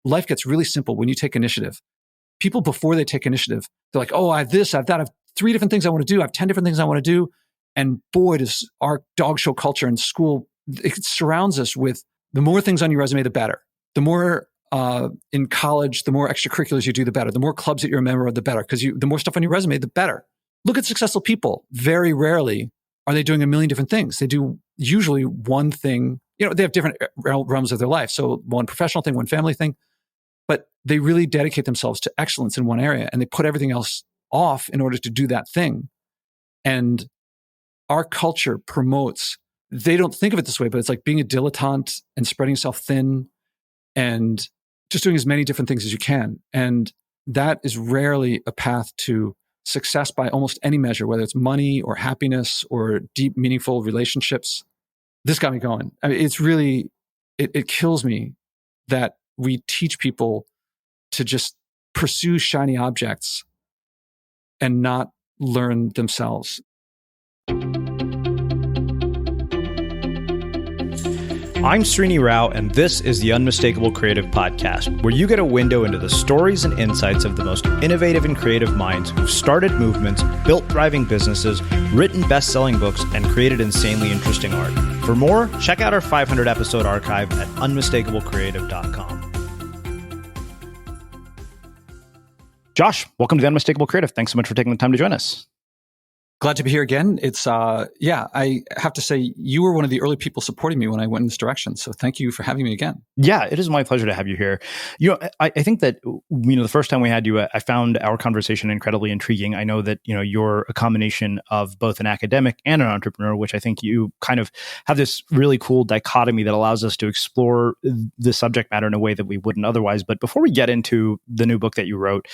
life gets really simple when you take initiative. People before they take initiative, they're like, oh, I have this, I have that, I have 3 different things I want to do. I have 10 different things I want to do. And boy, does our dog show culture in school, it surrounds us with the more things on your resume, the better. The more in college, the more extracurriculars you do, the better. The more clubs that you're a member of, the better. Because the more stuff on your resume, the better. Look at successful people. Very rarely are they doing a million different things. They do usually one thing. They have different realms of their life. So one professional thing, one family thing. But they really dedicate themselves to excellence in one area, and they put everything else off in order to do that thing. And our culture promotes, they don't think of it this way, but it's like being a dilettante and spreading yourself thin and just doing as many different things as you can. And that is rarely a path to success by almost any measure, whether it's money or happiness or deep, meaningful relationships. This got me going. I mean, it's really, it kills me that we teach people to just pursue shiny objects and not learn themselves. I'm Srini Rao, and this is the Unmistakable Creative Podcast, where you get a window into the stories and insights of the most innovative and creative minds who've started movements, built thriving businesses, written best-selling books, and created insanely interesting art. For more, check out our 500-episode archive at unmistakablecreative.com. Josh, welcome to the Unmistakable Creative. Thanks so much for taking the time to join us. Glad to be here again. It's, I have to say, you were one of the early people supporting me when I went in this direction. So thank you for having me again. Yeah, it is my pleasure to have you here. I think that, the first time we had you, I found our conversation incredibly intriguing. I know that, you're a combination of both an academic and an entrepreneur, which I think you kind of have this really cool dichotomy that allows us to explore the subject matter in a way that we wouldn't otherwise. But before we get into the new book that you wrote,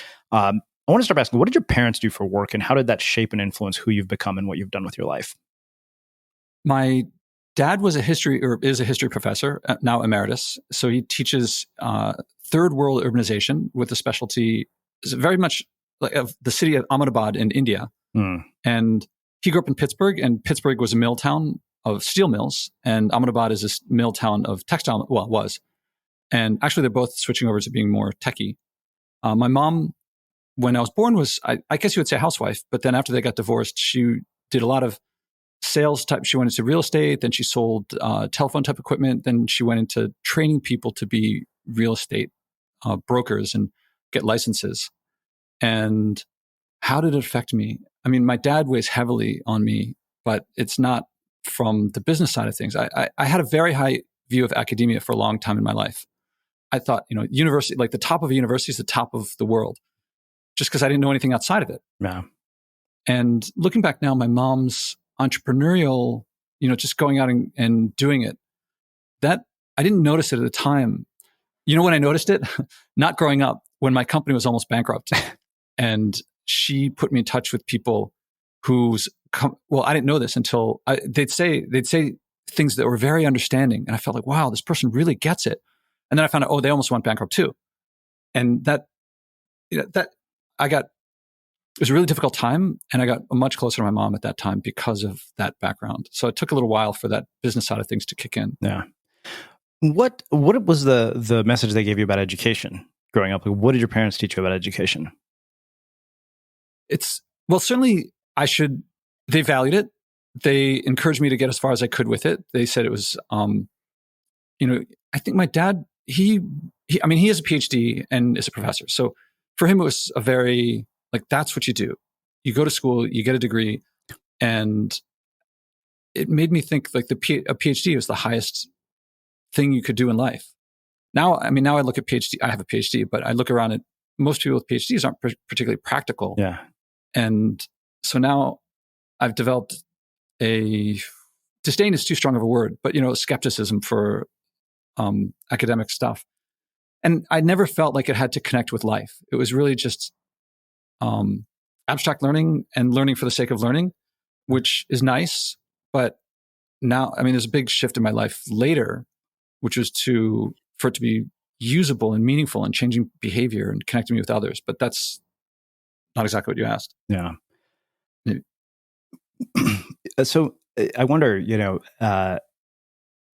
I want to start by asking, what did your parents do for work, and how did that shape and influence who you've become and what you've done with your life? My dad is a history professor, now emeritus. So he teaches third world urbanization with a specialty, is very much like of the city of Ahmedabad in India. And he grew up in Pittsburgh, and Pittsburgh was a mill town of steel mills, and Ahmedabad is this mill town of textile, well, it was. And actually, they're both switching over to being more techie. My mom, when I was born, was, I guess you would say housewife, but then after they got divorced, she did a lot of sales type. She went into real estate, then she sold telephone type equipment. Then she went into training people to be real estate brokers and get licenses. And how did it affect me? I mean, my dad weighs heavily on me, but it's not from the business side of things. I had a very high view of academia for a long time in my life. I thought, university, like the top of a university is the top of the world, just because I didn't know anything outside of it. Yeah. And looking back now, my mom's entrepreneurial, just going out and doing it, that I didn't notice it at the time. When I noticed it? Not growing up, when my company was almost bankrupt. And she put me in touch with people I didn't know this until they'd say things that were very understanding. And I felt like, wow, this person really gets it. And then I found out, they almost went bankrupt too. And it was a really difficult time, and I got much closer to my mom at that time because of that background. So it took a little while for that business side of things to kick in. Yeah. What was the message they gave you about education growing up? What did your parents teach you about education? Certainly they valued it. They encouraged me to get as far as I could with it. They said it was, I think my dad, he has a PhD and is a professor. So for him, it was a very, that's what you do. You go to school, you get a degree, and it made me think a PhD was the highest thing you could do in life. Now I look at PhD, I have a PhD, but I look around at most people with PhDs aren't particularly practical. Yeah. And so now I've developed disdain is too strong of a word, but skepticism for academic stuff. And I never felt like it had to connect with life. It was really just abstract learning and learning for the sake of learning, which is nice. But now, there's a big shift in my life later, which was for it to be usable and meaningful and changing behavior and connecting me with others. But that's not exactly what you asked. Yeah. So I wonder,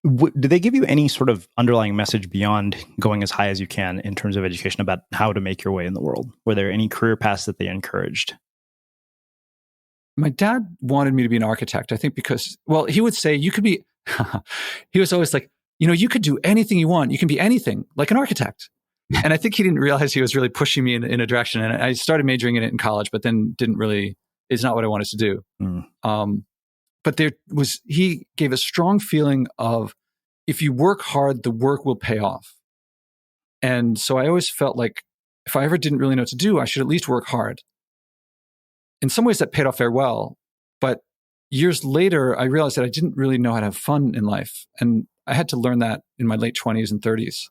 Did they give you any sort of underlying message beyond going as high as you can in terms of education about how to make your way in the world? Were there any career paths that they encouraged? My dad wanted me to be an architect, I think because, well, he would say you could be, he was always like, you could do anything you want. You can be anything, like an architect. And I think he didn't realize he was really pushing me in a direction. And I started majoring in it in college, but then it's not what I wanted to do. But he gave a strong feeling of, if you work hard, the work will pay off. And so I always felt like if I ever didn't really know what to do, I should at least work hard. In some ways that paid off very well. But years later, I realized that I didn't really know how to have fun in life. And I had to learn that in my late 20s and 30s.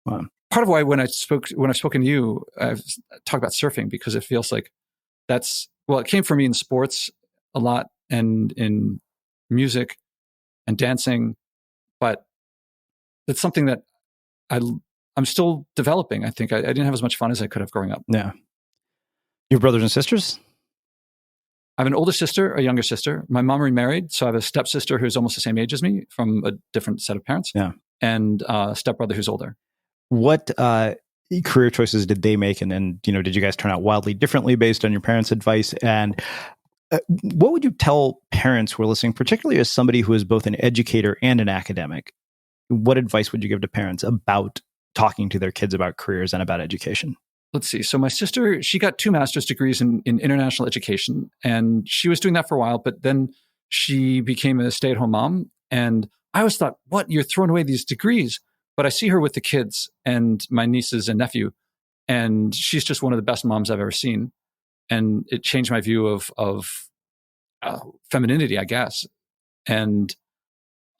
Wow. Part of why when I've spoken to you, I've talked about surfing, because it feels like it came from me in sports a lot and in music and dancing, but it's something that I'm still developing. I think I didn't have as much fun as I could have growing up. Yeah. You have brothers and sisters? I have an older sister, a younger sister. My mom remarried, so I have a stepsister who's almost the same age as me from a different set of parents. Yeah. And a stepbrother who's older. What career choices did they make? And did you guys turn out wildly differently based on your parents' advice? And what would you tell parents who are listening, particularly as somebody who is both an educator and an academic? What advice would you give to parents about talking to their kids about careers and about education? Let's see. So my sister, she got 2 master's degrees in international education, and she was doing that for a while, but then she became a stay-at-home mom. And I always thought, what? You're throwing away these degrees. But I see her with the kids and my nieces and nephew, and she's just one of the best moms I've ever seen. And it changed my view of femininity, I guess. And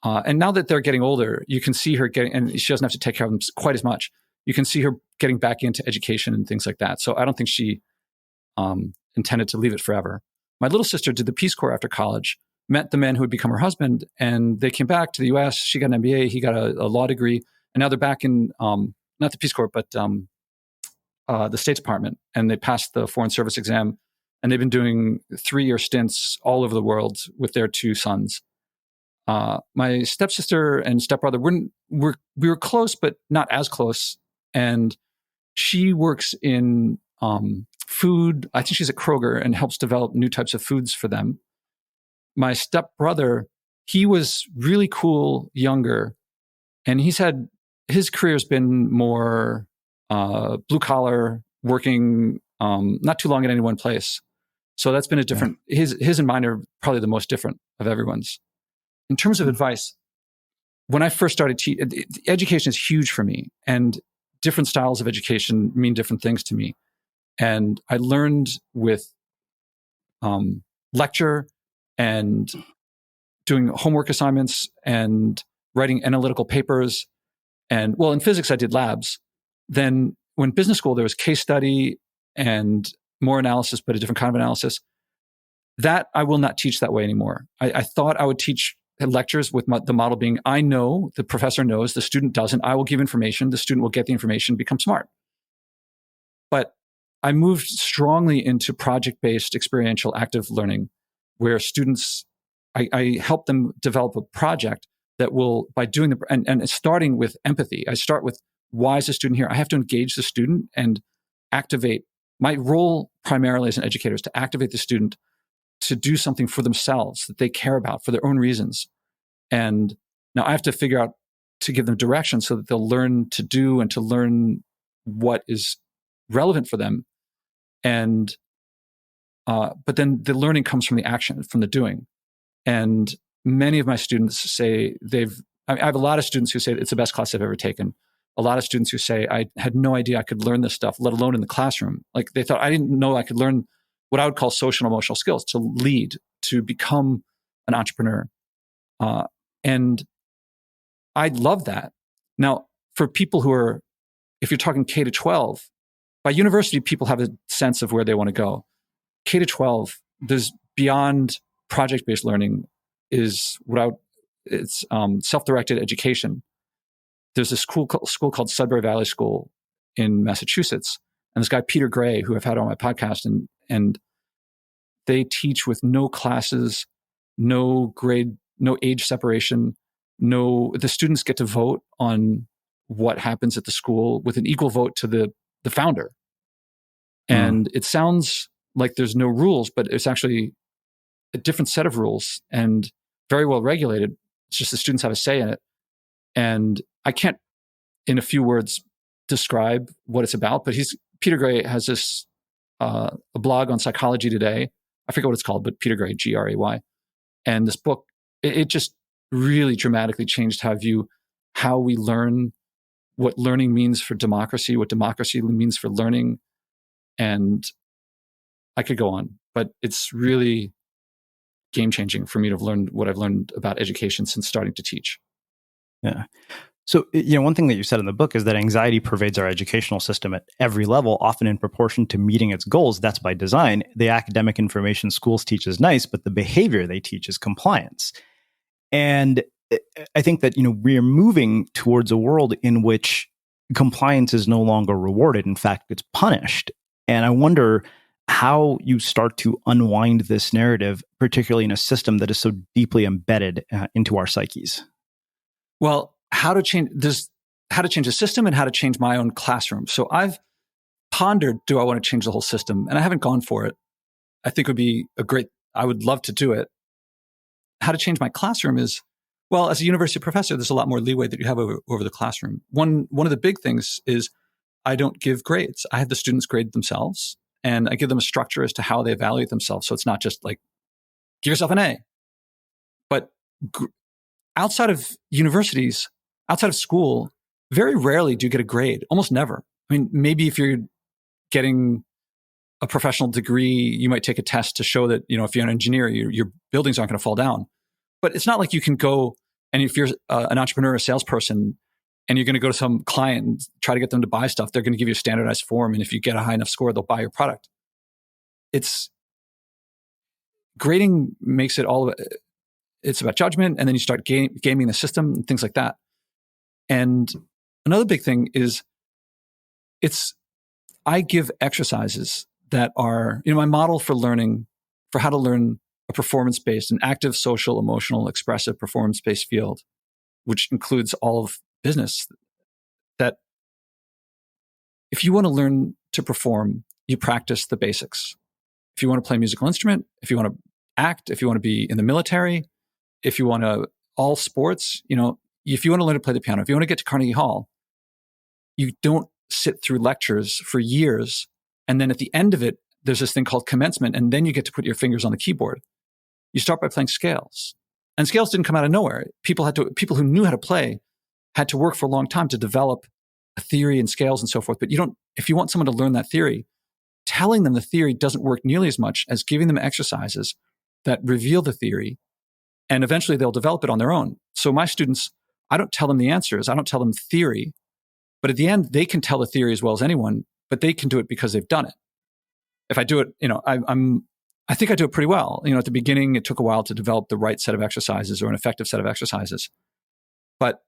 now that they're getting older, you can see her and she doesn't have to take care of them quite as much. You can see her getting back into education and things like that. So I don't think she intended to leave it forever. My little sister did the Peace Corps after college, met the man who would become her husband, and they came back to the US. She got an MBA, he got a law degree, and now they're back in, not the Peace Corps, but the State Department, and they passed the Foreign Service exam, and they've been doing 3-year stints all over the world with their 2 sons. My stepsister and stepbrother, we were close, but not as close. And she works in food. I think she's at Kroger and helps develop new types of foods for them. My stepbrother, he was really cool, younger, and his career's been more blue collar, working not too long at any one place. So that's been a different. Yeah. His and mine are probably the most different of everyone's. In terms of advice, when I first started education is huge for me, and different styles of education mean different things to me. And I learned with lecture and doing homework assignments and writing analytical papers. And in physics, I did labs. Then when business school, there was case study and more analysis, but a different kind of analysis. That I will not teach that way anymore. I thought I would teach lectures with the model being, I know, the professor knows, the student doesn't. I will give information. The student will get the information, become smart. But I moved strongly into project-based experiential active learning, where students, I help them develop a project that will, by doing and starting with empathy. I start with, why is the student here? I have to engage the student and activate. My role primarily as an educator is to activate the student to do something for themselves that they care about for their own reasons. And now I have to figure out to give them direction so that they'll learn to do and to learn what is relevant for them. And, but then the learning comes from the action, from the doing. And many of my students say I have a lot of students who say it's the best class I've ever taken. A lot of students who say, I had no idea I could learn this stuff, let alone in the classroom. Like they thought, I didn't know I could learn what I would call social and emotional skills, to lead, to become an entrepreneur. And I love that. Now, for people who are, if you're talking K to 12, by university, people have a sense of where they want to go. K to 12, there's beyond project-based learning it's self-directed education. There's a school called Sudbury Valley School in Massachusetts. And this guy, Peter Gray, who I've had on my podcast, and they teach with no classes, no grade, no age separation. the students get to vote on what happens at the school with an equal vote to the founder. And it sounds like there's no rules, but it's actually a different set of rules and very well regulated. It's just the students have a say in it. And I can't, in a few words, describe what it's about, but Peter Gray has this, a blog on Psychology Today. I forget what it's called, but Peter Gray, Gray. And this book, it just really dramatically changed how we learn, what learning means for democracy, what democracy means for learning. And I could go on, but it's really game-changing for me to have learned what I've learned about education since starting to teach. Yeah. So, one thing that you said in the book is that anxiety pervades our educational system at every level, often in proportion to meeting its goals. That's by design. The academic information schools teach is nice, but the behavior they teach is compliance. And I think that, we are moving towards a world in which compliance is no longer rewarded. In fact, it's punished. And I wonder how you start to unwind this narrative, particularly in a system that is so deeply embedded into our psyches. Well, how to change the system and how to change my own classroom. So I've pondered, do I want to change the whole system? And I haven't gone for it. I think it would be I would love to do it. How to change my classroom is, well, as a university professor, there's a lot more leeway that you have over the classroom. One of the big things is I don't give grades. I have the students grade themselves, and I give them a structure as to how they evaluate themselves. So it's not just like, give yourself an A. But outside of universities, outside of school, very rarely do you get a grade, almost never. I mean, maybe if you're getting a professional degree, you might take a test to show that, if you're an engineer, your buildings aren't going to fall down. But it's not like you can go, and if you're an entrepreneur, a salesperson, and you're going to go to some client and try to get them to buy stuff, they're going to give you a standardized form. And if you get a high enough score, they'll buy your product. Grading makes it it's about judgment. And then you start gaming the system and things like that. And another big thing is I give exercises that are, my model for learning, for how to learn a performance-based, an active, social, emotional, expressive, performance-based field, which includes all of business, that if you want to learn to perform, you practice the basics. If you want to play a musical instrument, if you want to act, if you want to be in the military, if you want to, all sports, if you want to learn to play the piano, if you want to get to Carnegie Hall, you don't sit through lectures for years. And then at the end of it, there's this thing called commencement. And then you get to put your fingers on the keyboard. You start by playing scales. And scales didn't come out of nowhere. People who knew how to play had to work for a long time to develop a theory and scales and so forth. But if you want someone to learn that theory, telling them the theory doesn't work nearly as much as giving them exercises that reveal the theory, and eventually they'll develop it on their own. So my students, I don't tell them the answers. I don't tell them theory, but at the end, they can tell the theory as well as anyone, but they can do it because they've done it. If I do it, I think I do it pretty well. At the beginning, it took a while to develop the right set of exercises or an effective set of exercises, but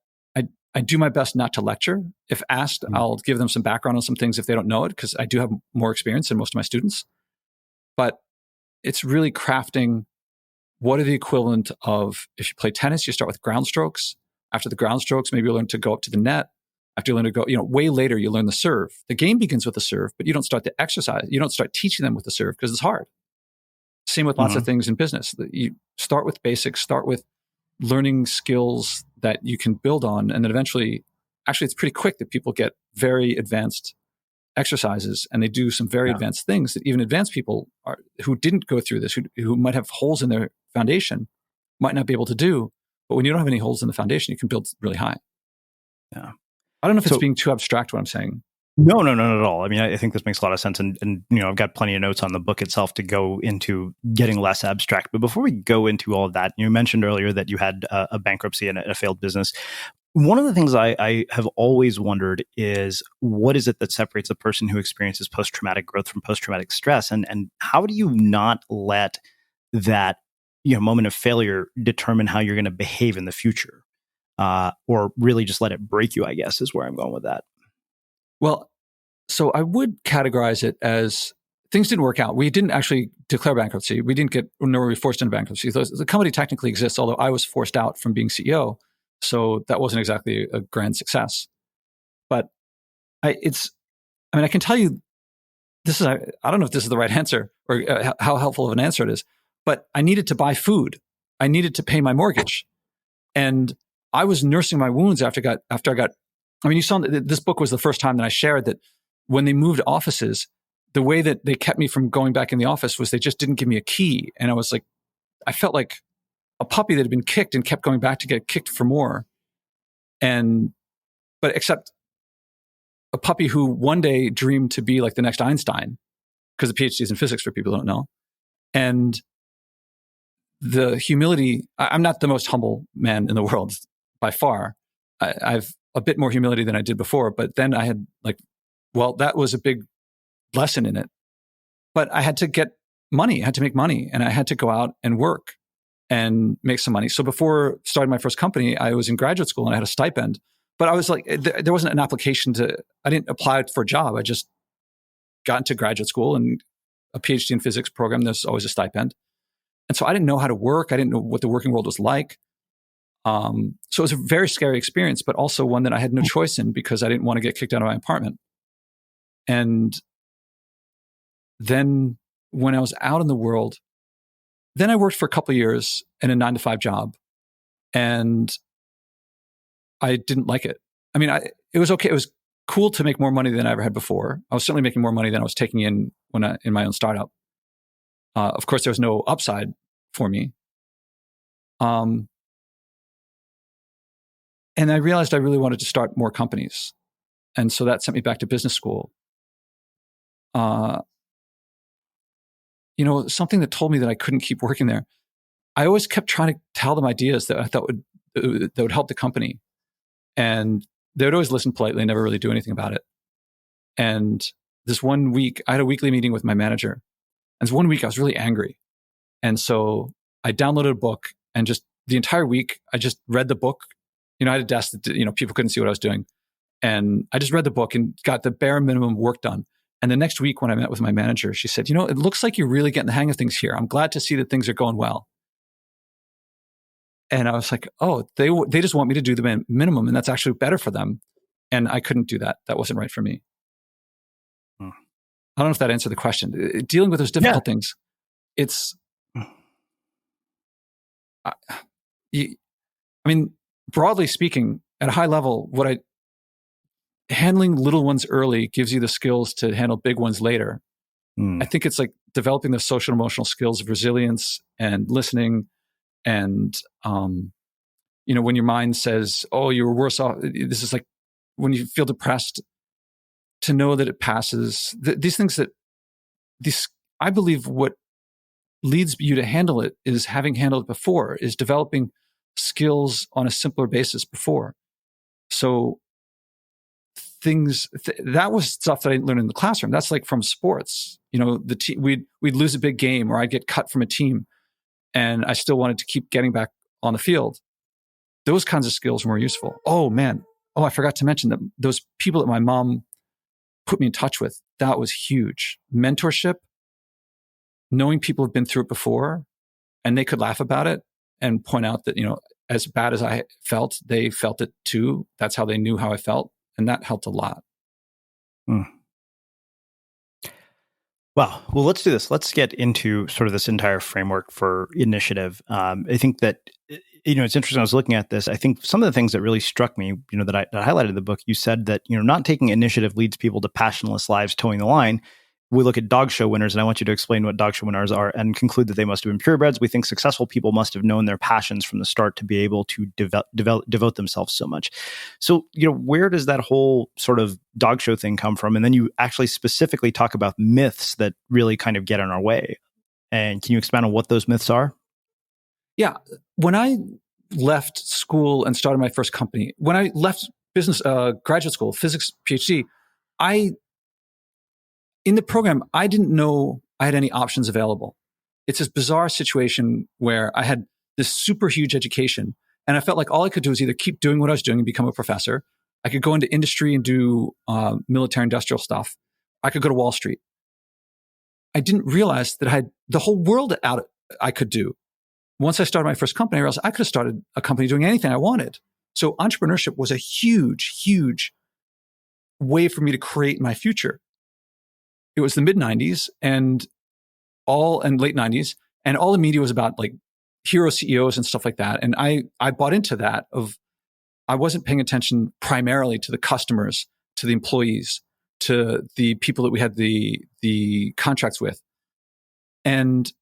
I do my best not to lecture. If asked, I'll give them some background on some things if they don't know it, because I do have more experience than most of my students. But it's really crafting what are the equivalent of, if you play tennis, you start with ground strokes. After the ground strokes, maybe you learn to go up to the net. After you learn to go, way later, you learn the serve. The game begins with the serve, but you don't start the exercise. You don't start teaching them with the serve because it's hard. Same with lots of things in business. You start with basics, start with learning skills that you can build on. And then eventually, actually, it's pretty quick that people get very advanced exercises and they do some very advanced things that even advanced people who didn't go through this, who might have holes in their foundation, might not be able to do. But when you don't have any holes in the foundation, you can build really high. Yeah. I don't know if it's being too abstract what I'm saying. No, not at all. I mean, I think this makes a lot of sense. And I've got plenty of notes on the book itself to go into getting less abstract. But before we go into all of that, you mentioned earlier that you had a bankruptcy and a failed business. One of the things I have always wondered is, what is it that separates a person who experiences post-traumatic growth from post-traumatic stress? And how do you not let that moment of failure determine how you're going to behave in the future? Or really just let it break you, I guess, is where I'm going with that. Well, so I would categorize it as things didn't work out. We didn't actually declare bankruptcy. Nor were we forced into bankruptcy. The company technically exists, although I was forced out from being CEO. So that wasn't exactly a grand success. But I can tell you, I don't know if this is the right answer or how helpful of an answer it is, but I needed to buy food. I needed to pay my mortgage. And I was nursing my wounds after I got, you saw that this book was the first time that I shared that when they moved offices, the way that they kept me from going back in the office was they just didn't give me a key. And I felt like a puppy that had been kicked and kept going back to get kicked for more. But except a puppy who one day dreamed to be like the next Einstein, because the PhD is in physics for people who don't know. And the humility, I'm not the most humble man in the world by far. I've a bit more humility than I did before, but then I had that was a big lesson in it. But I had to get money, I had to make money, and I had to go out and work and make some money. So before starting my first company, I was in graduate school and I had a stipend, but I was there wasn't an application I didn't apply for a job. I just got into graduate school and a PhD in physics program. There's always a stipend. And so I didn't know how to work. I didn't know what the working world was like. So it was a very scary experience, but also one that I had no choice in because I didn't want to get kicked out of my apartment. And then when I was out in the world, then I worked for a couple of years in a 9-to-5 job, and I didn't like it. It was okay. It was cool to make more money than I ever had before. I was certainly making more money than I was taking in in my own startup. Of course, there was no upside for me. And I realized I really wanted to start more companies. And so that sent me back to business school. Something that told me that I couldn't keep working there. I always kept trying to tell them ideas that I thought would help the company. And they would always listen politely and never really do anything about it. And this one week, I had a weekly meeting with my manager. And this one week, I was really angry. And so I downloaded a book, and just the entire week, I just read the book. I had a desk that, people couldn't see what I was doing. And I just read the book and got the bare minimum work done. And the next week when I met with my manager, she said, it looks like you're really getting the hang of things here. I'm glad to see that things are going well. And I was like, oh, they just want me to do the minimum, and that's actually better for them. And I couldn't do that. That wasn't right for me. I don't know if that answered the question. Dealing with those difficult things, it's, broadly speaking, at a high level, handling little ones early gives you the skills to handle big ones later. I think it's like developing the social and emotional skills of resilience and listening. And, when your mind says, oh, you were worse off, this is like when you feel depressed, to know that it passes. These things I believe what leads you to handle it is having handled it before, is developing skills on a simpler basis before. So that was stuff that I didn't learn in the classroom. That's like from sports. We'd lose a big game, or I'd get cut from a team, and I still wanted to keep getting back on the field. Those kinds of skills were more useful. Oh man. Oh, I forgot to mention that those people that my mom put me in touch with, that was huge. Mentorship, knowing people have been through it before and they could laugh about it and point out that, as bad as I felt, they felt it too. That's how they knew how I felt. And that helped a lot. Wow. Well, let's do this. Let's get into sort of this entire framework for initiative. I think that, it's interesting. I was looking at this. I think some of the things that really struck me, that I highlighted in the book, you said that, not taking initiative leads people to passionless lives towing the line. We look at dog show winners, and I want you to explain what dog show winners are and conclude that they must have been purebreds. We think successful people must have known their passions from the start to be able to devote themselves so much. So, where does that whole sort of dog show thing come from? And then you actually specifically talk about myths that really kind of get in our way. And can you expand on what those myths are? Yeah. When I left school and started my first company, when I left business, graduate school, physics PhD, in the program, I didn't know I had any options available. It's this bizarre situation where I had this super huge education, and I felt like all I could do was either keep doing what I was doing and become a professor. I could go into industry and do military industrial stuff. I could go to Wall Street. I didn't realize that I had the whole world out I could do. Once I started my first company, I realized I could have started a company doing anything I wanted. So entrepreneurship was a huge, huge way for me to create my future. It was the mid 90s and late 90s, and all the media was about like hero CEOs and stuff like that. And I bought into that I wasn't paying attention primarily to the customers, to the employees, to the people that we had the contracts with. And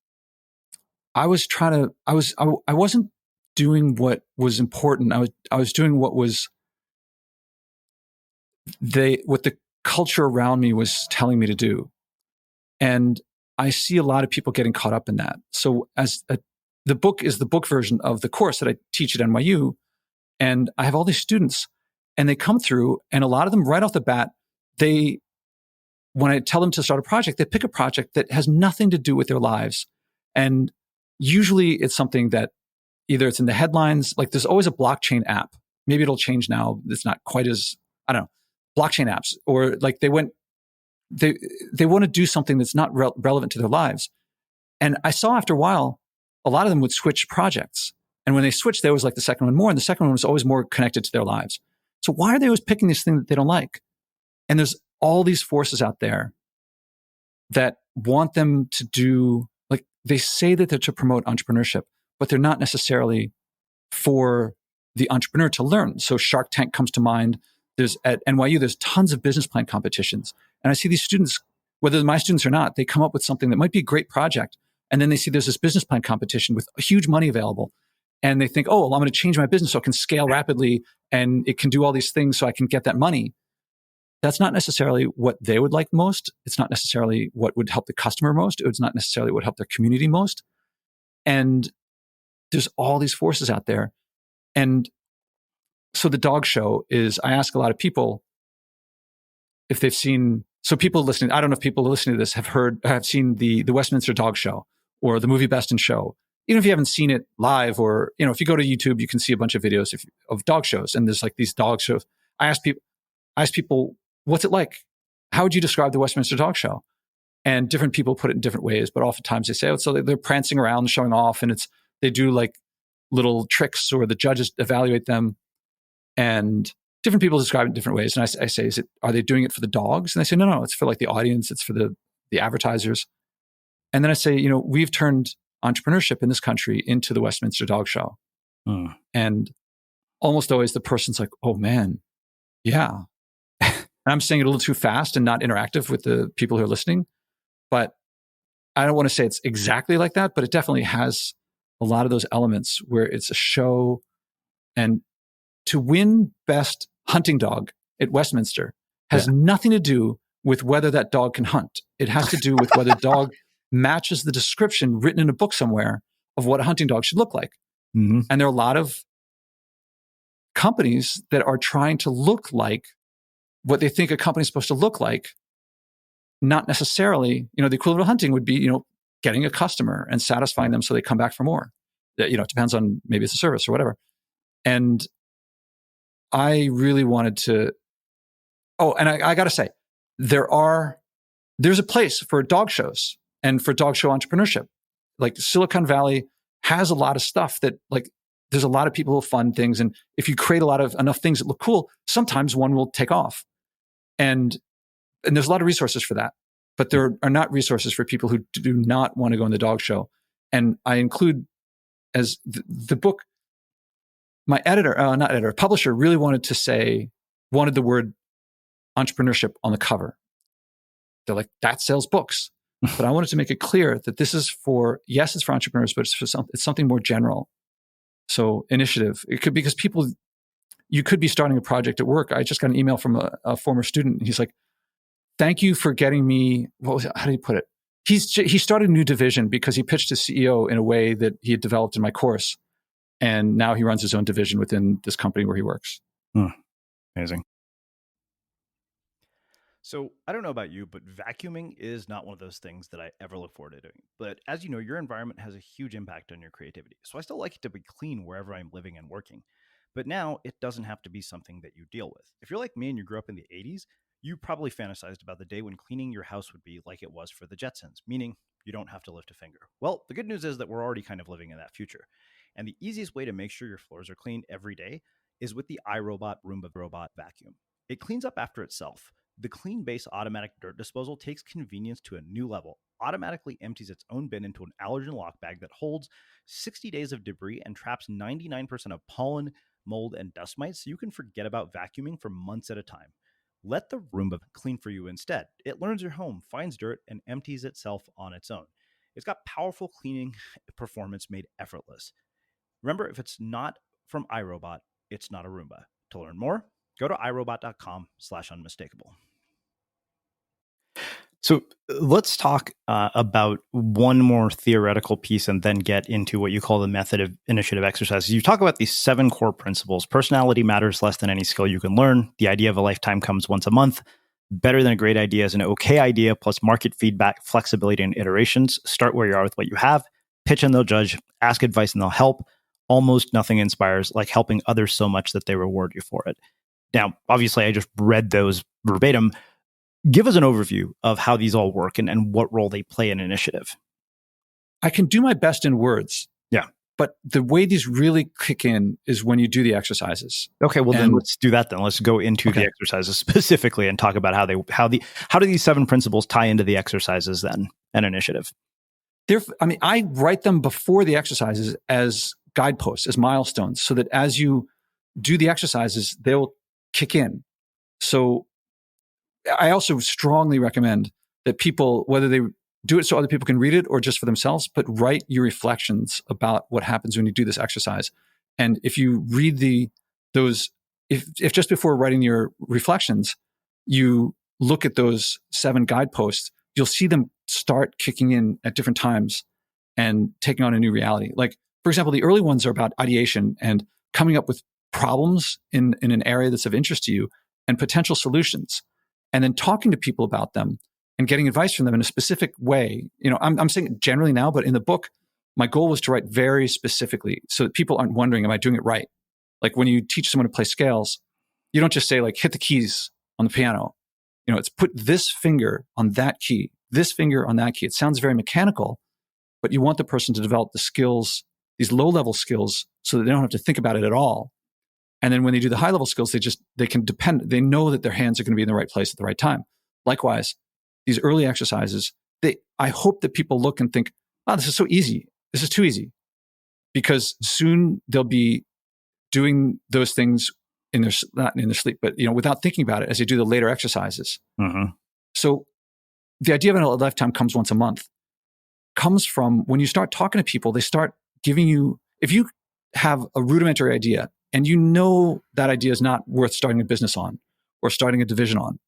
I wasn't doing what was important. I was doing what the culture around me was telling me to do. And I see a lot of people getting caught up in that. So the book is the book version of the course that I teach at NYU. And I have all these students and they come through, and a lot of them right off the bat, when I tell them to start a project, they pick a project that has nothing to do with their lives. And usually it's something that either it's in the headlines, like there's always a blockchain app. Maybe it'll change now. It's not quite as, I don't know, blockchain apps, or like they want to do something that's not relevant to their lives. And I saw after a while, a lot of them would switch projects. And when they switched, they always like the second one more. And the second one was always more connected to their lives. So why are they always picking this thing that they don't like? And there's all these forces out there that want them to do, like they say that they're to promote entrepreneurship, but they're not necessarily for the entrepreneur to learn. So Shark Tank comes to mind. At NYU, there's tons of business plan competitions. And I see these students, whether they're my students or not, they come up with something that might be a great project. And then they see there's this business plan competition with huge money available. And they think, oh, well, I'm going to change my business so it can scale rapidly and it can do all these things so I can get that money. That's not necessarily what they would like most. It's not necessarily what would help the customer most. It's not necessarily what would help their community most. And there's all these forces out there. And so the dog show is, I ask a lot of people if they've seen, so people listening, I don't know if people listening to this have seen the Westminster Dog Show or the movie Best in Show. Even if you haven't seen it live, or, if you go to YouTube, you can see a bunch of videos of dog shows. And there's like these dog shows. I ask people, what's it like? How would you describe the Westminster Dog Show? And different people put it in different ways, but oftentimes they say, oh, so they're prancing around, showing off, and they do like little tricks, or the judges evaluate them, and different people describe it in different ways. And I say, are they doing it for the dogs? And they say, no, it's for like the audience. It's for the advertisers. And then I say, we've turned entrepreneurship in this country into the Westminster Dog Show. And almost always the person's like, oh man, yeah. And I'm saying it a little too fast and not interactive with the people who are listening. But I don't want to say it's exactly like that, but it definitely has a lot of those elements where it's a show. And to win best hunting dog at Westminster has nothing to do with whether that dog can hunt. It has to do with whether the dog matches the description written in a book somewhere of what a hunting dog should look like. Mm-hmm. And there are a lot of companies that are trying to look like what they think a company is supposed to look like. Not necessarily, the equivalent of hunting would be, getting a customer and satisfying them so they come back for more. It depends on, maybe it's a service or whatever. And I really wanted to, and I got to say, there's a place for dog shows and for dog show entrepreneurship. Like Silicon Valley has a lot of stuff that, like, there's a lot of people who fund things. And if you create enough things that look cool, sometimes one will take off. And there's a lot of resources for that. But there are not resources for people who do not want to go in the dog show. And I include as the book, my publisher really wanted the word entrepreneurship on the cover. They're like, that sells books. But I wanted to make it clear that this is it's for entrepreneurs, but it's something more general. So initiative, it could, because you could be starting a project at work. I just got an email from a former student. He's like, thank you for getting me, how did he put it? He started a new division because he pitched his CEO in a way that he had developed in my course. And now he runs his own division within this company where he works. Amazing. So I don't know about you, but vacuuming is not one of those things that I ever look forward to doing. But as you know, your environment has a huge impact on your creativity. So I still like it to be clean wherever I'm living and working. But now it doesn't have to be something that you deal with. If you're like me and you grew up in the 80s, you probably fantasized about the day when cleaning your house would be like it was for the Jetsons, meaning you don't have to lift a finger. Well, the good news is that we're already kind of living in that future. And the easiest way to make sure your floors are clean every day is with the iRobot Roomba robot vacuum. It cleans up after itself. The Clean Base automatic dirt disposal takes convenience to a new level, automatically empties its own bin into an allergen lock bag that holds 60 days of debris and traps 99% of pollen, mold, and dust mites, so you can forget about vacuuming for months at a time. Let the Roomba clean for you instead. It learns your home, finds dirt, and empties itself on its own. It's got powerful cleaning performance made effortless. Remember, if it's not from iRobot, it's not a Roomba. To learn more, go to irobot.com/unmistakable. So let's talk about one more theoretical piece and then get into what you call the method of initiative exercises. You talk about these 7 core principles. Personality matters less than any skill you can learn. The idea of a lifetime comes once a month. Better than a great idea is an okay idea plus market feedback, flexibility, and iterations. Start where you are with what you have. Pitch and they'll judge. Ask advice and they'll help. Almost nothing inspires like helping others so much that they reward you for it. Now, obviously, I just read those verbatim. Give us an overview of how these all work and what role they play in initiative. I can do my best in words. Yeah. But the way these really kick in is when you do the exercises. Okay, well then let's do that then. Let's go into the exercises specifically and talk about how do these 7 principles tie into the exercises then and initiative. I write them before the exercises as guideposts, as milestones, so that as you do the exercises, they'll kick in. So I also strongly recommend that people, whether they do it so other people can read it or just for themselves, but write your reflections about what happens when you do this exercise. And if you read if just before writing your reflections, you look at those 7 guideposts, you'll see them start kicking in at different times and taking on a new reality. Like, for example, the early ones are about ideation and coming up with problems in an area that's of interest to you and potential solutions, and then talking to people about them and getting advice from them in a specific way. I'm saying it generally now, but in the book, my goal was to write very specifically so that people aren't wondering, am I doing it right? Like when you teach someone to play scales, you don't just say like, hit the keys on the piano. It's put this finger on that key, this finger on that key. It sounds very mechanical, but you want the person to develop the skills, these low-level skills, so that they don't have to think about it at all. And then when they do the high-level skills, they know that their hands are going to be in the right place at the right time. Likewise, these early exercises, I hope that people look and think, oh, this is so easy. This is too easy. Because soon they'll be doing those things not in their sleep, but without thinking about it as they do the later exercises. Mm-hmm. So the idea of a lifetime comes once a month comes from when you start talking to people, they start giving you, if you have a rudimentary idea and that idea is not worth starting a business on or starting a division on,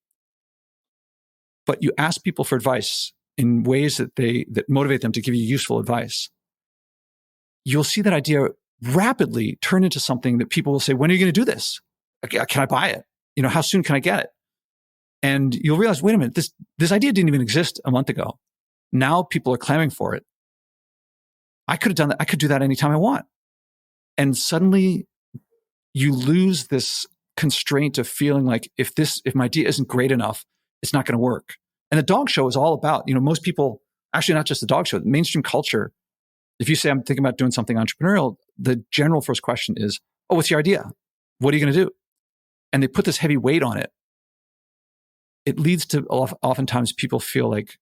but you ask people for advice in ways that motivate them to give you useful advice, you'll see that idea rapidly turn into something that people will say, when are you going to do this? Can I buy it? How soon can I get it? And you'll realize, wait a minute, this idea didn't even exist a month ago. Now people are clamoring for it. I could have done that. I could do that anytime I want. And suddenly you lose this constraint of feeling like if my idea isn't great enough, it's not going to work. And the dog show is all about, most people, actually not just the dog show, the mainstream culture. If you say, I'm thinking about doing something entrepreneurial, the general first question is, oh, what's your idea? What are you going to do? And they put this heavy weight on it. It leads to oftentimes people feel like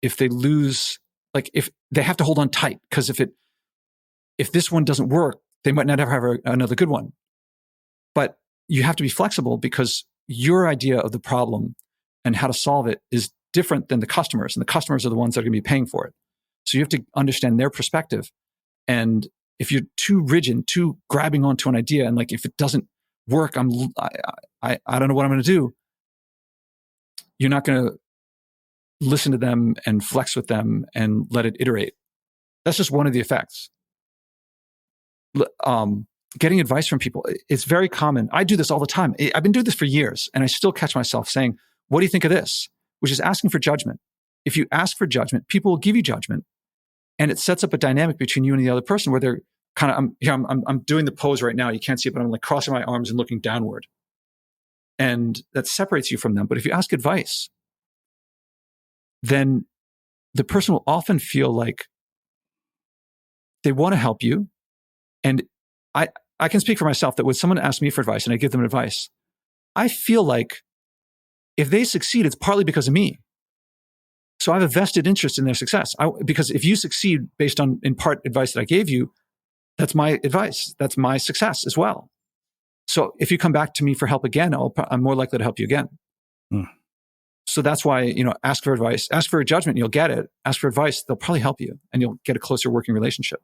if they lose, like if they have to hold on tight, because if this one doesn't work, they might not ever have another good one. But you have to be flexible because your idea of the problem and how to solve it is different than the customers. And the customers are the ones that are going to be paying for it. So you have to understand their perspective. And if you're too rigid, too grabbing onto an idea, and like if it doesn't work, I don't know what I'm going to do. You're not going to listen to them and flex with them and let it iterate. That's just one of the effects. Getting advice from people, it's very common. I do this all the time. I've been doing this for years, and I still catch myself saying, what do you think of this? Which is asking for judgment. If you ask for judgment, people will give you judgment. And it sets up a dynamic between you and the other person where they're kind of, I'm doing the pose right now. You can't see it, but I'm like crossing my arms and looking downward. And that separates you from them. But if you ask advice, then the person will often feel like they want to help you. And I I can speak for myself that when someone asks me for advice and I give them advice, I feel like if they succeed, it's partly because of me. So I have a vested interest in their success. Because if you succeed based on, in part, advice that I gave you, that's my advice. That's my success as well. So if you come back to me for help again, I'm more likely to help you again. Hmm. So that's why, ask for advice, ask for a judgment, you'll get it. Ask for advice, they'll probably help you and you'll get a closer working relationship.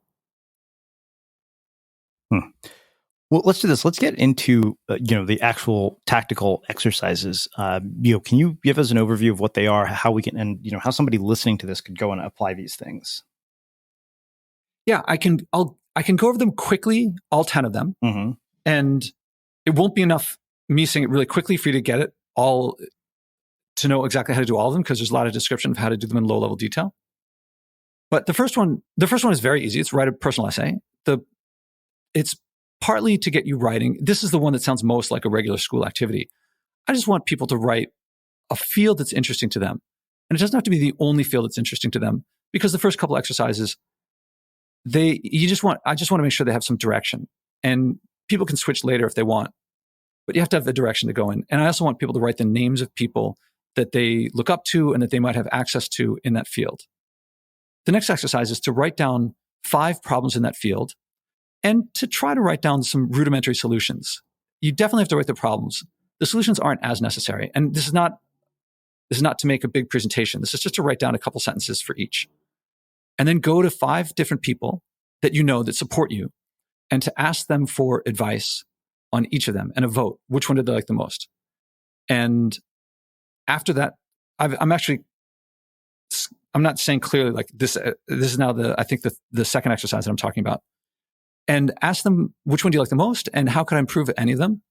Hmm. Well, let's do this. Let's get into the actual tactical exercises. Can you give us an overview of what they are, how we can, and how somebody listening to this could go and apply these things? Yeah, I can go over them quickly, all 10 of them, mm-hmm. and it won't be enough me saying it really quickly for you to get it all, to know exactly how to do all of them, because there's a lot of description of how to do them in low level detail. But the first one is very easy. It's write a personal essay. It's partly to get you writing. This is the one that sounds most like a regular school activity. I just want people to write a field that's interesting to them. And it doesn't have to be the only field that's interesting to them, because the first couple exercises, I just want to make sure they have some direction. And people can switch later if they want, but you have to have the direction to go in. And I also want people to write the names of people that they look up to and that they might have access to in that field. The next exercise is to write down 5 problems in that field and to try to write down some rudimentary solutions. You definitely have to write the problems. The solutions aren't as necessary. And this is not to make a big presentation. This is just to write down a couple sentences for each. And then go to 5 different people that that support you, and to ask them for advice on each of them and a vote. Which one did they like the most? And after that, I'm not saying clearly like this. This is now the second exercise that I'm talking about. And ask them, which one do you like the most? And how could I improve any of them?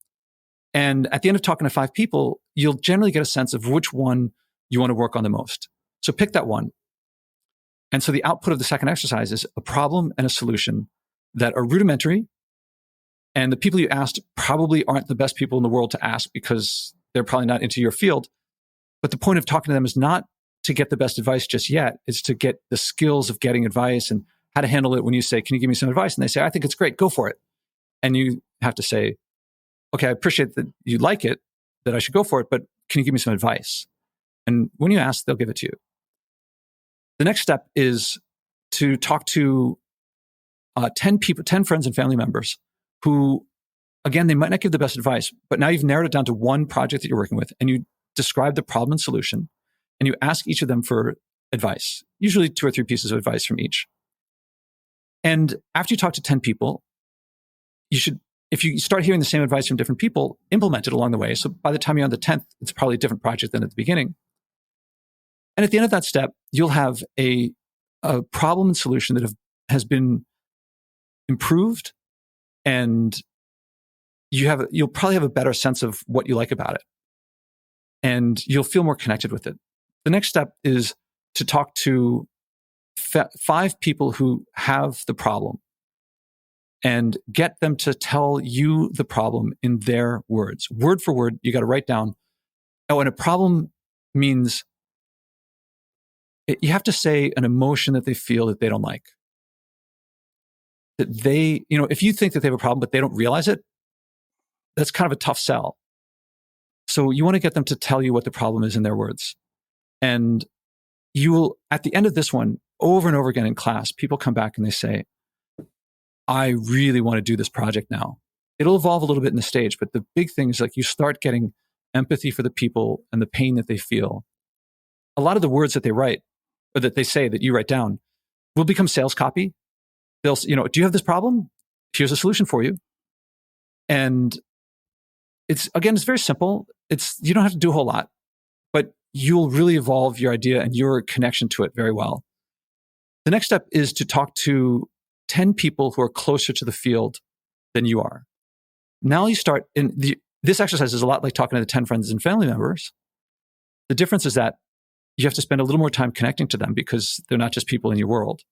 And at the end of talking to 5 people, you'll generally get a sense of which one you want to work on the most. So pick that one. And so the output of the second exercise is a problem and a solution that are rudimentary. And the people you asked probably aren't the best people in the world to ask, because they're probably not into your field. But the point of talking to them is not to get the best advice just yet. It's to get the skills of getting advice and how to handle it when you say, can you give me some advice? And they say, I think it's great, go for it. And you have to say, okay, I appreciate that you like it, that I should go for it, but can you give me some advice? And when you ask, they'll give it to you. The next step is to talk to 10 people, 10 friends and family members who, again, they might not give the best advice, but now you've narrowed it down to one project that you're working with, and you describe the problem and solution, and you ask each of them for advice, usually 2 or 3 pieces of advice from each. And after you talk to 10 people, you should, if you start hearing the same advice from different people, implement it along the way. So by the time you're on the 10th, it's probably a different project than at the beginning. And at the end of that step, you'll have a problem and solution that has been improved, and you'll probably have a better sense of what you like about it, and you'll feel more connected with it. The next step is to talk to 5 people who have the problem and get them to tell you the problem in their words, word for word. You got to write down. Oh, and a problem means you have to say an emotion that they feel that they don't like. That they, if you think that they have a problem, but they don't realize it, that's kind of a tough sell. So you want to get them to tell you what the problem is in their words. And you will, at the end of this one, over and over again in class, people come back and they say, I really want to do this project now. It'll evolve a little bit in the stage, but the big thing is like you start getting empathy for the people and the pain that they feel. A lot of the words that they write, or that they say that you write down, will become sales copy. They'll, do you have this problem? Here's a solution for you. And it's very simple. You don't have to do a whole lot, but you'll really evolve your idea and your connection to it very well. The next step is to talk to 10 people who are closer to the field than you are. Now you start this exercise is a lot like talking to the 10 friends and family members. The difference is that you have to spend a little more time connecting to them because they're not just people in your world.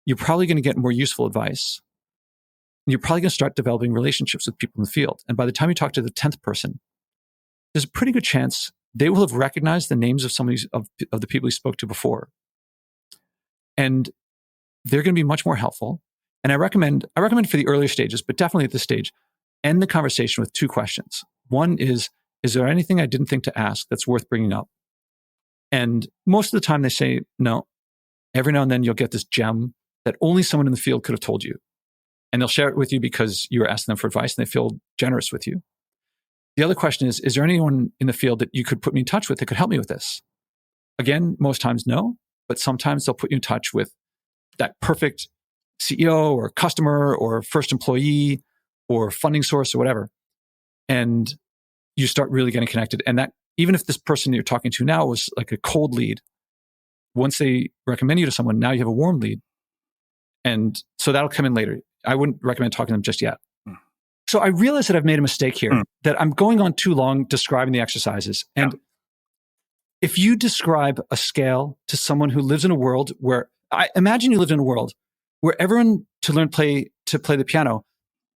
You're probably going to get more useful advice. And you're probably going to start developing relationships with people in the field. And by the time you talk to the 10th person, there's a pretty good chance they will have recognized the names of of the people you spoke to before. And they're going to be much more helpful. And I recommend for the earlier stages, but definitely at this stage, end the conversation with 2 questions. One is there anything I didn't think to ask that's worth bringing up? And most of the time they say no. Every now and then you'll get this gem that only someone in the field could have told you. And they'll share it with you because you were asking them for advice and they feel generous with you. The other question is there anyone in the field that you could put me in touch with that could help me with this? Again, most times no, but sometimes they'll put you in touch with that perfect CEO or customer or first employee or funding source or whatever. And you start really getting connected. And that, even if this person you're talking to now was like a cold lead, once they recommend you to someone, now you have a warm lead. And so that'll come in later. I wouldn't recommend talking to them just yet. So I realize that I've made a mistake here, that I'm going on too long describing the exercises. And if you describe a scale to someone who lives in a world where, I imagine you lived in a world where everyone to play the piano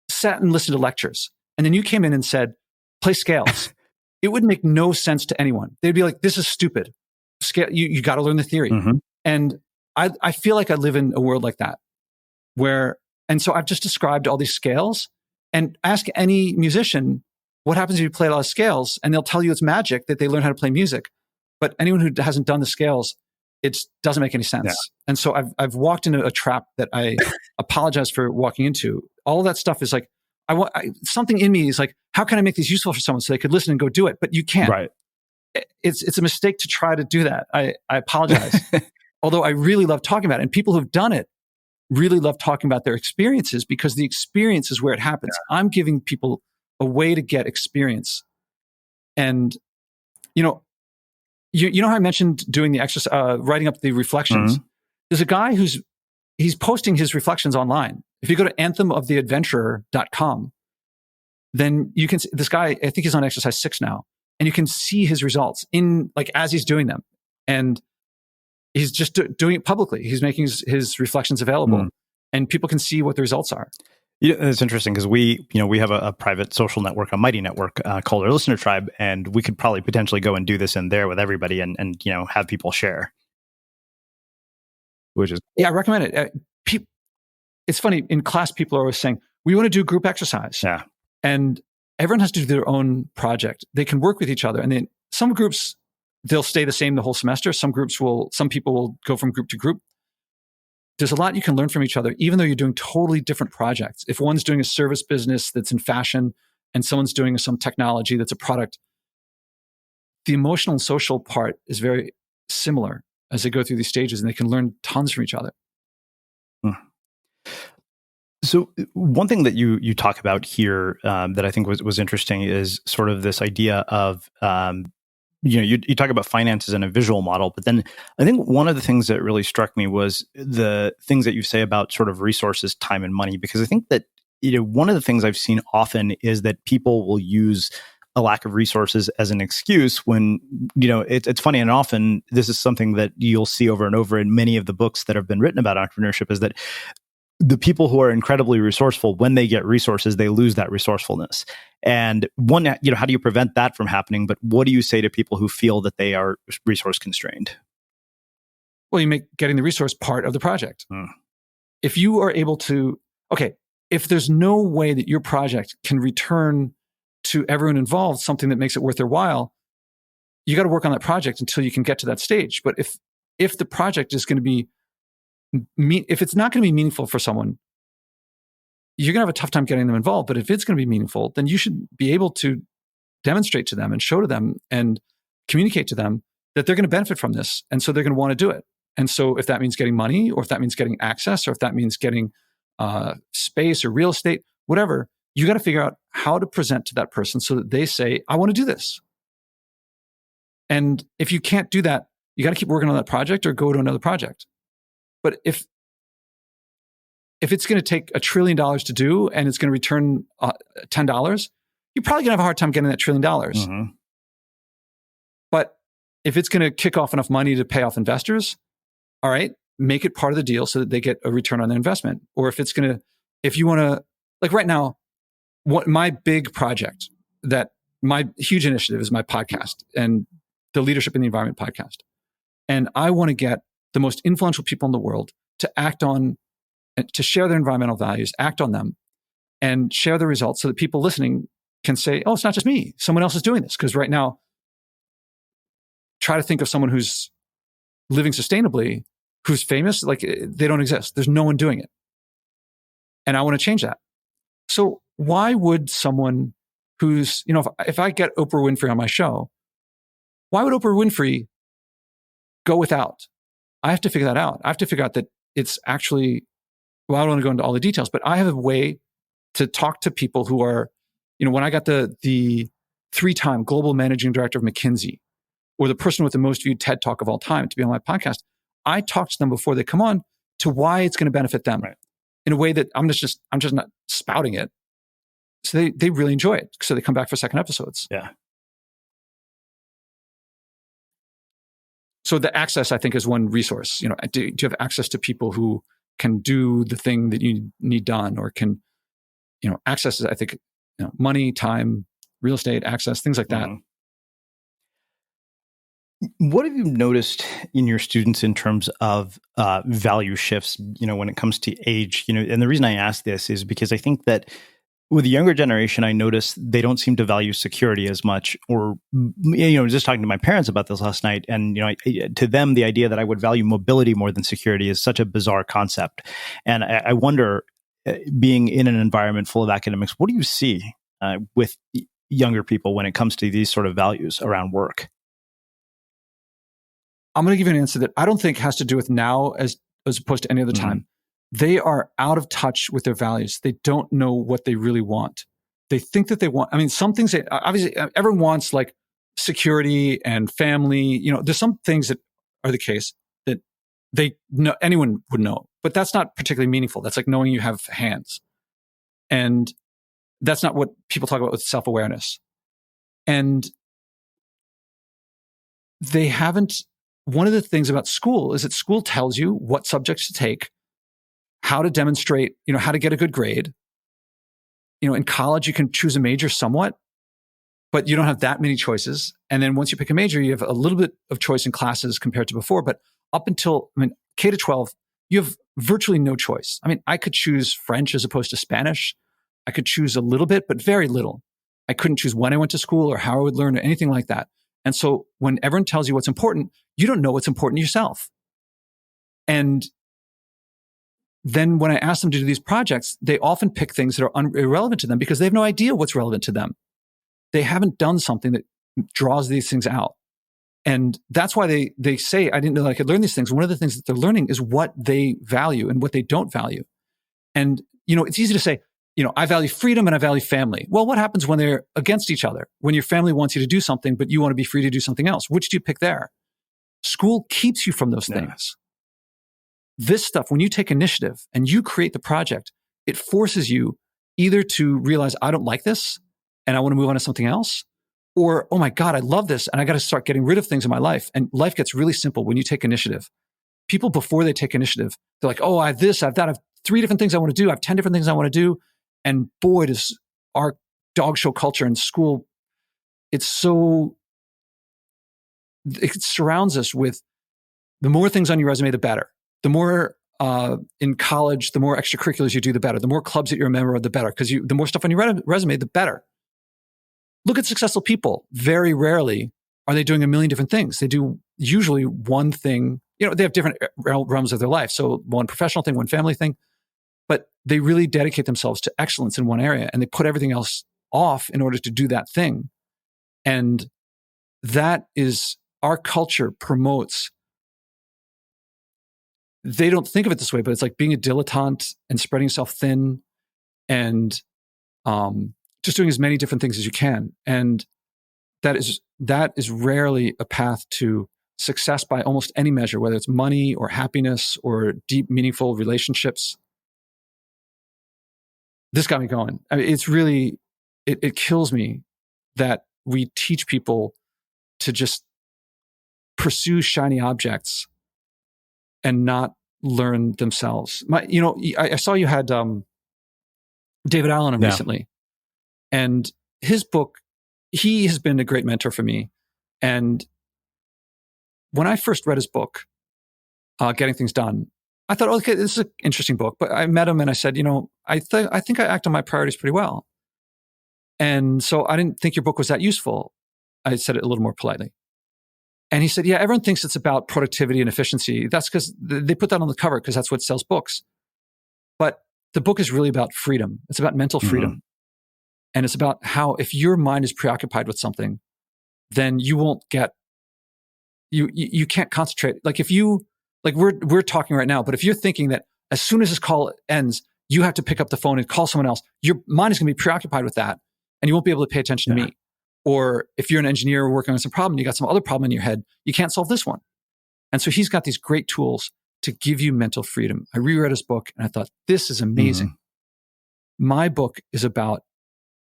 sat and listened to lectures. And then you came in and said, play scales. It would make no sense to anyone. They'd be like, this is stupid. Scale, you got to learn the theory. And I feel like I live in a world like that and so I've just described all these scales, and ask any musician, what happens if you play a lot of scales? And they'll tell you it's magic that they learn how to play music. But anyone who hasn't done the scales, it doesn't make any sense. Yeah. And so I've walked into a trap that I apologize for walking into. All of that stuff is like, something in me is like, how can I make these useful for someone so they could listen and go do it? But you can't. Right. It's a mistake to try to do that. I apologize. Although I really love talking about it, and people who've done it really love talking about their experiences, because the experience is where it happens. Yeah. I'm giving people a way to get experience. And, you know how I mentioned doing the exercise, writing up the reflections. There's a guy he's posting his reflections online. If you go to anthemoftheadventurer.com, then you can see this guy, I think he's on exercise 6 now, and you can see his results as he's doing them. And he's just doing it publicly. He's making his reflections available, and people can see what the results are. Yeah, it's interesting because we have a private social network, a mighty network called our Listener Tribe, and we could probably potentially go and do this in there with everybody, and have people share. Which is I recommend it. It's funny, in class, people are always saying we want to do group exercise, and everyone has to do their own project. They can work with each other, and then some groups, they'll stay the same the whole semester. Some people will go from group to group. There's a lot you can learn from each other, even though you're doing totally different projects. If one's doing a service business that's in fashion and someone's doing some technology that's a product, the emotional and social part is very similar as they go through these stages, and they can learn tons from each other. So one thing that you talk about here that I think was interesting is sort of this idea of you talk about finances in a visual model, but then I think one of the things that really struck me was the things that you say about sort of resources, time, and money, because I think that one of the things I've seen often is that people will use a lack of resources as an excuse when it's funny, and often this is something that you'll see over and over in many of the books that have been written about entrepreneurship, is that the people who are incredibly resourceful, when they get resources, they lose that resourcefulness. And one, how do you prevent that from happening? But what do you say to people who feel that they are resource constrained? Well, you make getting the resource part of the project. If you are able to, if there's no way that your project can return to everyone involved something that makes it worth their while, you got to work on that project until you can get to that stage. But if the project is going to be, if it's not going to be meaningful for someone, you're going to have a tough time getting them involved. But if it's going to be meaningful, then you should be able to demonstrate to them and show to them and communicate to them that they're going to benefit from this. And so they're going to want to do it. And so if that means getting money, or if that means getting access, or if that means getting space or real estate, whatever, you got to figure out how to present to that person so that they say, I want to do this. And if you can't do that, you got to keep working on that project or go to another project. But if it's going to take $1 trillion to do and it's going to return $10, you're probably going to have a hard time getting that $1 trillion. But if it's going to kick off enough money to pay off investors, all right, make it part of the deal so that they get a return on their investment. Or if you want to, like right now, what my big project, my huge initiative is my podcast and the Leadership and the Environment podcast. And I want to get the most influential people in the world to act on to share their environmental values, act on them, and share the results so that people listening can say, oh, it's not just me. Someone else is doing this. Because right now, try to think of someone who's living sustainably, who's famous, like they don't exist. There's no one doing it. And I want to change that. So why would someone who's, if I get Oprah Winfrey on my show, why would Oprah Winfrey go without? I have to figure that out. I have to figure out that it's actually, well, I don't want to go into all the details, but I have a way to talk to people who are, when I got the 3-time global managing director of McKinsey, or the person with the most viewed TED Talk of all time to be on my podcast, I talk to them before they come on to why it's going to benefit them, right, in a way that I'm just not spouting it. So they really enjoy it. So they come back for second episodes. Yeah. So the access, I think, is one resource. Do you have access to people who can do the thing that you need done, or can, access is, I think, money, time, real estate, access, things like that. Mm-hmm. What have you noticed in your students in terms of value shifts, when it comes to age? And the reason I ask this is because I think that with the younger generation, I notice they don't seem to value security as much, or, just talking to my parents about this last night. And, to them, the idea that I would value mobility more than security is such a bizarre concept. And I wonder, being in an environment full of academics, what do you see with younger people when it comes to these sort of values around work? I'm going to give you an answer that I don't think has to do with now as opposed to any other time. They are out of touch with their values. They don't know what they really want. They think that they want, some things that obviously everyone wants, like security and family. There's some things that are the case that they know, anyone would know, but that's not particularly meaningful. That's like knowing you have hands. And that's not what people talk about with self-awareness. And they haven't, one of the things about school is that school tells you what subjects to take, how to demonstrate, how to get a good grade. In college, you can choose a major somewhat, but you don't have that many choices. And then once you pick a major, you have a little bit of choice in classes compared to before. But up until, K to 12, you have virtually no choice. I could choose French as opposed to Spanish. I could choose a little bit, but very little. I couldn't choose when I went to school or how I would learn or anything like that. And so when everyone tells you what's important, you don't know what's important yourself. And then when I ask them to do these projects, they often pick things that are irrelevant to them because they have no idea what's relevant to them. They haven't done something that draws these things out. And that's why they say, I didn't know that I could learn these things. One of the things that they're learning is what they value and what they don't value. And, it's easy to say, I value freedom and I value family. Well, what happens when they're against each other? When your family wants you to do something, but you want to be free to do something else? Which do you pick there? School keeps you from those things. This stuff, when you take initiative and you create the project, it forces you either to realize, I don't like this and I want to move on to something else, or, oh my God, I love this and I got to start getting rid of things in my life. And life gets really simple when you take initiative. People, before they take initiative, they're like, oh, I have this, I have that, I have 3 different things I want to do, I have 10 different things I want to do. And boy, does our dog show culture in school, it surrounds us with the more things on your resume, the better. The more in college, the more extracurriculars you do, the better. The more clubs that you're a member of, the better. Because the more stuff on your resume, the better. Look at successful people. Very rarely are they doing a million different things. They do usually one thing. They have different realms of their life. So one professional thing, one family thing. But they really dedicate themselves to excellence in one area, and they put everything else off in order to do that thing. And that is, our culture promotes, they don't think of it this way, but it's like being a dilettante and spreading yourself thin and just doing as many different things as you can. And that is rarely a path to success by almost any measure, whether it's money or happiness or deep, meaningful relationships. This got me going. It's really, it kills me that we teach people to just pursue shiny objects and not learn themselves. I saw you had David Allen on recently, and his book, he has been a great mentor for me. And when I first read his book, Getting Things Done, I thought, okay, this is an interesting book. But I met him and I said, I think I act on my priorities pretty well. And so I didn't think your book was that useful. I said it a little more politely. And he said, yeah, everyone thinks it's about productivity and efficiency. That's because they put that on the cover because that's what sells books. But the book is really about freedom. It's about mental freedom. Mm-hmm. And it's about how if your mind is preoccupied with something, then you won't get, you can't concentrate. Like if you, like we're talking right now, but if you're thinking that as soon as this call ends, you have to pick up the phone and call someone else, your mind is going to be preoccupied with that and you won't be able to pay attention to me. Or if you're an engineer working on some problem, you got some other problem in your head, you can't solve this one. And so he's got these great tools to give you mental freedom. I reread his book and I thought, this is amazing. Mm-hmm. My book is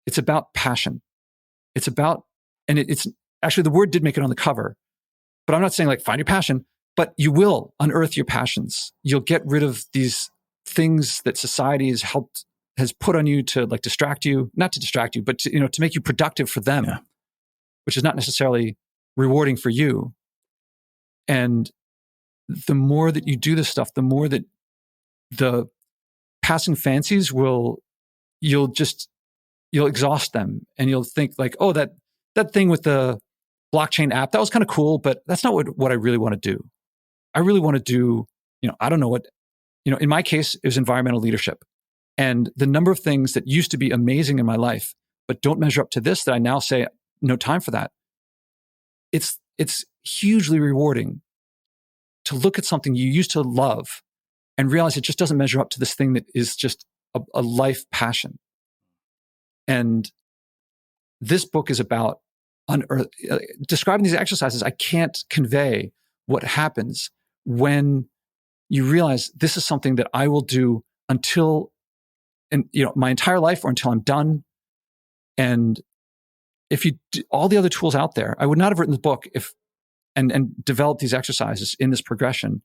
it's about passion. It's about, and it's actually the word did make it on the cover, but I'm not saying like find your passion, but you will unearth your passions. You'll get rid of these things that society has put on you to like distract you, not to distract you, but to make you productive for them, which is not necessarily rewarding for you. And the more that you do this stuff, the more that the passing fancies you'll exhaust them and you'll think like, oh, that thing with the blockchain app, that was kind of cool, but that's not what I really want to do. I really want to do, I don't know what, in my case, it was environmental leadership. And the number of things that used to be amazing in my life, but don't measure up to this, that I now say, no time for that. It's hugely rewarding to look at something you used to love and realize it just doesn't measure up to this thing that is just a life passion. And this book is about describing these exercises. I can't convey what happens when you realize this is something that I will do until, my entire life or until I'm done. And if you do all the other tools out there, I would not have written the book and developed these exercises in this progression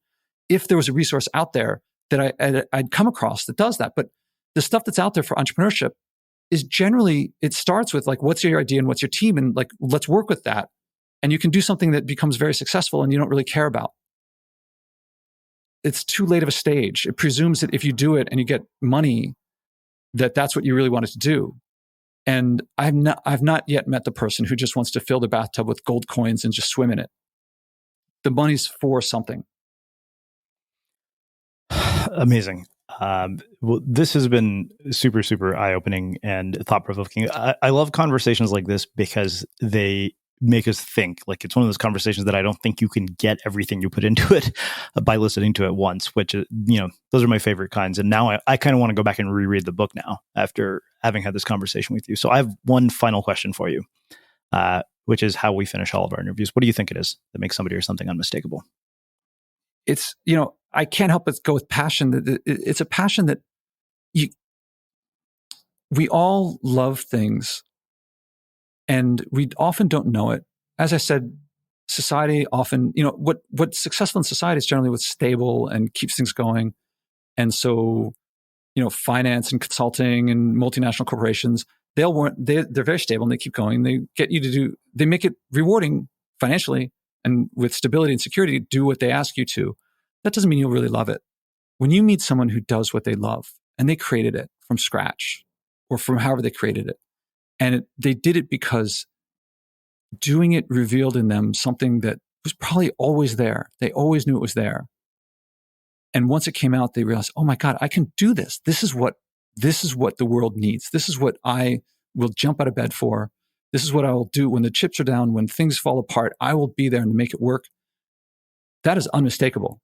if there was a resource out there that I'd come across that does that. But the stuff that's out there for entrepreneurship is generally, it starts with like, what's your idea and what's your team? And like, let's work with that. And you can do something that becomes very successful and you don't really care about. It's too late of a stage. It presumes that if you do it and you get money, that's what you really wanted to do. And I've not yet met the person who just wants to fill the bathtub with gold coins and just swim in it. The money's for something. Amazing. Well, this has been super, super eye-opening and thought-provoking. I love conversations like this because they make us think. Like it's one of those conversations that I don't think you can get everything you put into it by listening to it once, which, those are my favorite kinds. And now I kind of want to go back and reread the book now after having had this conversation with you. So I have one final question for you, which is how we finish all of our interviews. What do you think it is that makes somebody or something unmistakable? It's, I can't help but go with passion. It's a passion that we all love things and we often don't know it. As I said, society often, what's successful in society is generally what's stable and keeps things going. And so, finance and consulting and multinational corporations, they're very stable and they keep going. They make it rewarding financially and with stability and security, do what they ask you to. That doesn't mean you'll really love it. When you meet someone who does what they love and they created it from scratch or from however they created it, and they did it because doing it revealed in them something that was probably always there. They always knew it was there. And once it came out, they realized, oh my God, I can do this. This is what the world needs. This is what I will jump out of bed for. This is what I will do when the chips are down, when things fall apart. I will be there and make it work. That is unmistakable.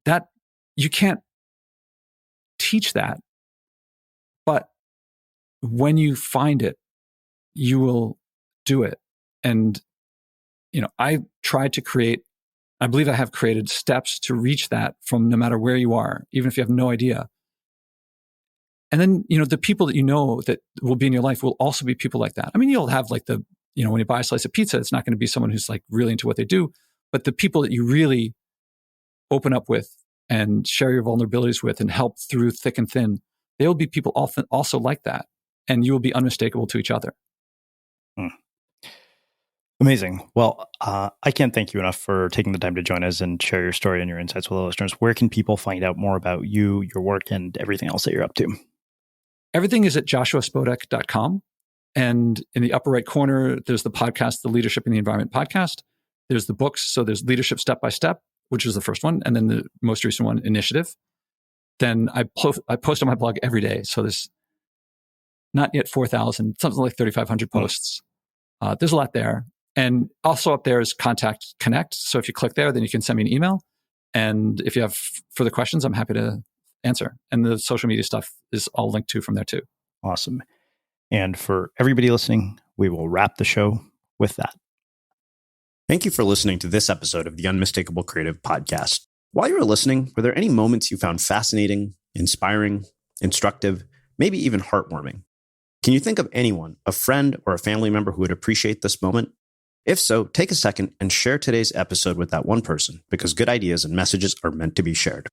That you can't teach that. But when you find it, you will do it. And, I tried to I believe I have created steps to reach that from no matter where you are, even if you have no idea. And then, the people that that will be in your life will also be people like that. I mean, you'll have like when you buy a slice of pizza, it's not going to be someone who's like really into what they do, but the people that you really open up with and share your vulnerabilities with and help through thick and thin, they will be people often also like that. And you will be unmistakable to each other. Amazing. Well, I can't thank you enough for taking the time to join us and share your story and your insights with the listeners. Where can people find out more about you, your work, and everything else that you're up to? Everything is at joshuaspodek.com. And in the upper right corner, there's the podcast, the Leadership in the Environment podcast. There's the books. So there's Leadership Step by Step, which was the first one. And then the most recent one, Initiative. Then I post on my blog every day. So there's not yet 4,000, something like 3,500 posts. There's a lot there. And also up there is Contact Connect. So if you click there, then you can send me an email. And if you have further questions, I'm happy to answer. And the social media stuff is all linked to from there too. Awesome. And for everybody listening, we will wrap the show with that. Thank you for listening to this episode of the Unmistakable Creative Podcast. While you were listening, were there any moments you found fascinating, inspiring, instructive, maybe even heartwarming? Can you think of anyone, a friend or a family member who would appreciate this moment? If so, take a second and share today's episode with that one person, because good ideas and messages are meant to be shared.